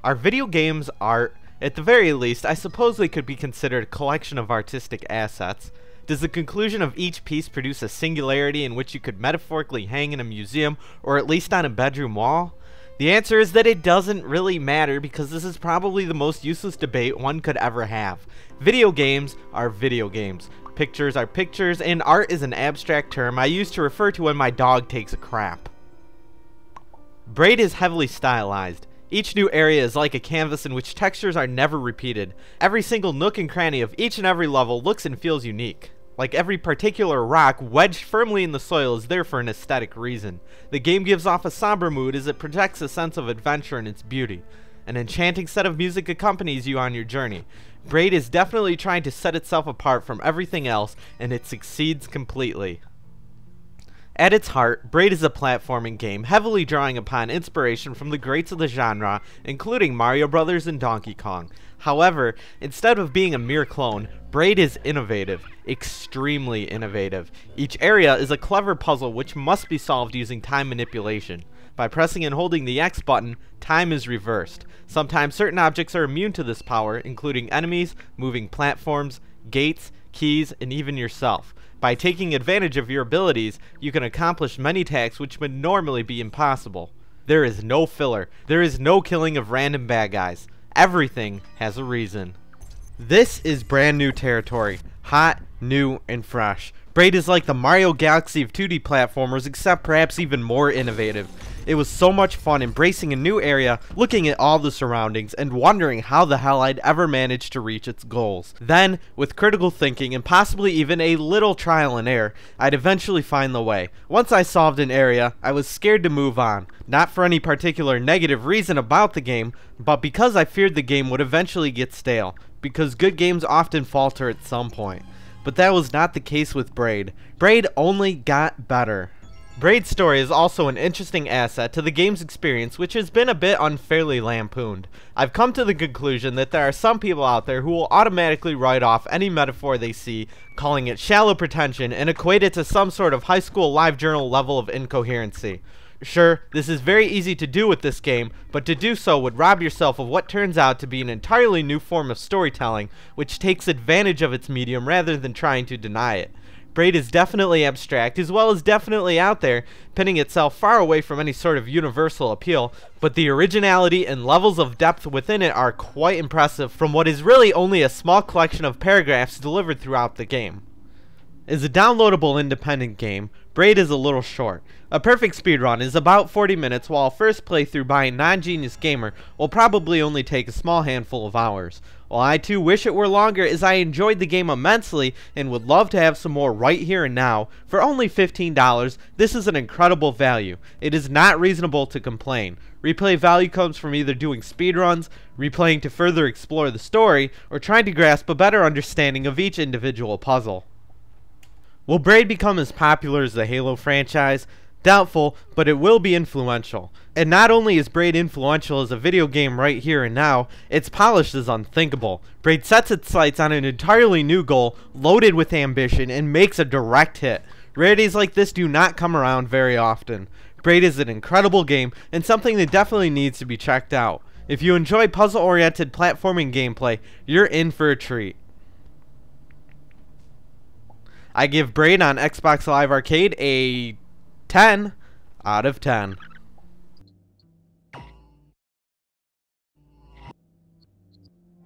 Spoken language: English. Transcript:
Are video games art? At the very least, I suppose they could be considered a collection of artistic assets. Does the conclusion of each piece produce a singularity in which you could metaphorically hang in a museum or at least on a bedroom wall? The answer is that it doesn't really matter, because this is probably the most useless debate one could ever have. Video games are video games. Pictures are pictures, and art is an abstract term I use to refer to when my dog takes a crap. Braid is heavily stylized. Each new area is like a canvas in which textures are never repeated. Every single nook and cranny of each and every level looks and feels unique. Like every particular rock wedged firmly in the soil is there for an aesthetic reason. The game gives off a somber mood as it projects a sense of adventure and its beauty. An enchanting set of music accompanies you on your journey. Braid is definitely trying to set itself apart from everything else, and it succeeds completely. At its heart, Braid is a platforming game heavily drawing upon inspiration from the greats of the genre, including Mario Bros. And Donkey Kong. However, instead of being a mere clone, Braid is innovative, extremely innovative. Each area is a clever puzzle which must be solved using time manipulation. By pressing and holding the X button, time is reversed. Sometimes certain objects are immune to this power, including enemies, moving platforms, gates, keys, and even yourself. By taking advantage of your abilities, you can accomplish many tasks which would normally be impossible. There is no filler. There is no killing of random bad guys. Everything has a reason. This is brand new territory. Hot, new, and fresh. Braid is like the Mario Galaxy of 2D platformers, except perhaps even more innovative. It was so much fun embracing a new area, looking at all the surroundings, and wondering how the hell I'd ever manage to reach its goals. Then, with critical thinking and possibly even a little trial and error, I'd eventually find the way. Once I solved an area, I was scared to move on. Not for any particular negative reason about the game, but because I feared the game would eventually get stale, because good games often falter at some point. But that was not the case with Braid. Braid only got better. Braid's story is also an interesting asset to the game's experience, which has been a bit unfairly lampooned. I've come to the conclusion that there are some people out there who will automatically write off any metaphor they see, calling it shallow pretension, and equate it to some sort of high school live journal level of incoherency. Sure, this is very easy to do with this game, but to do so would rob yourself of what turns out to be an entirely new form of storytelling, which takes advantage of its medium rather than trying to deny it. Braid is definitely abstract, as well as definitely out there, pinning itself far away from any sort of universal appeal, but the originality and levels of depth within it are quite impressive from what is really only a small collection of paragraphs delivered throughout the game. As a downloadable independent game, Braid is a little short. A perfect speedrun is about 40 minutes, while a first playthrough by a non-genius gamer will probably only take a small handful of hours. While I too wish it were longer, as I enjoyed the game immensely and would love to have some more right here and now, for only $15, this is an incredible value. It is not reasonable to complain. Replay value comes from either doing speedruns, replaying to further explore the story, or trying to grasp a better understanding of each individual puzzle. Will Braid become as popular as the Halo franchise? Doubtful, but it will be influential. And not only is Braid influential as a video game right here and now, its polish is unthinkable. Braid sets its sights on an entirely new goal, loaded with ambition, and makes a direct hit. Rarities like this do not come around very often. Braid is an incredible game, and something that definitely needs to be checked out. If you enjoy puzzle-oriented platforming gameplay, you're in for a treat. I give Braid on Xbox Live Arcade a 10 out of 10.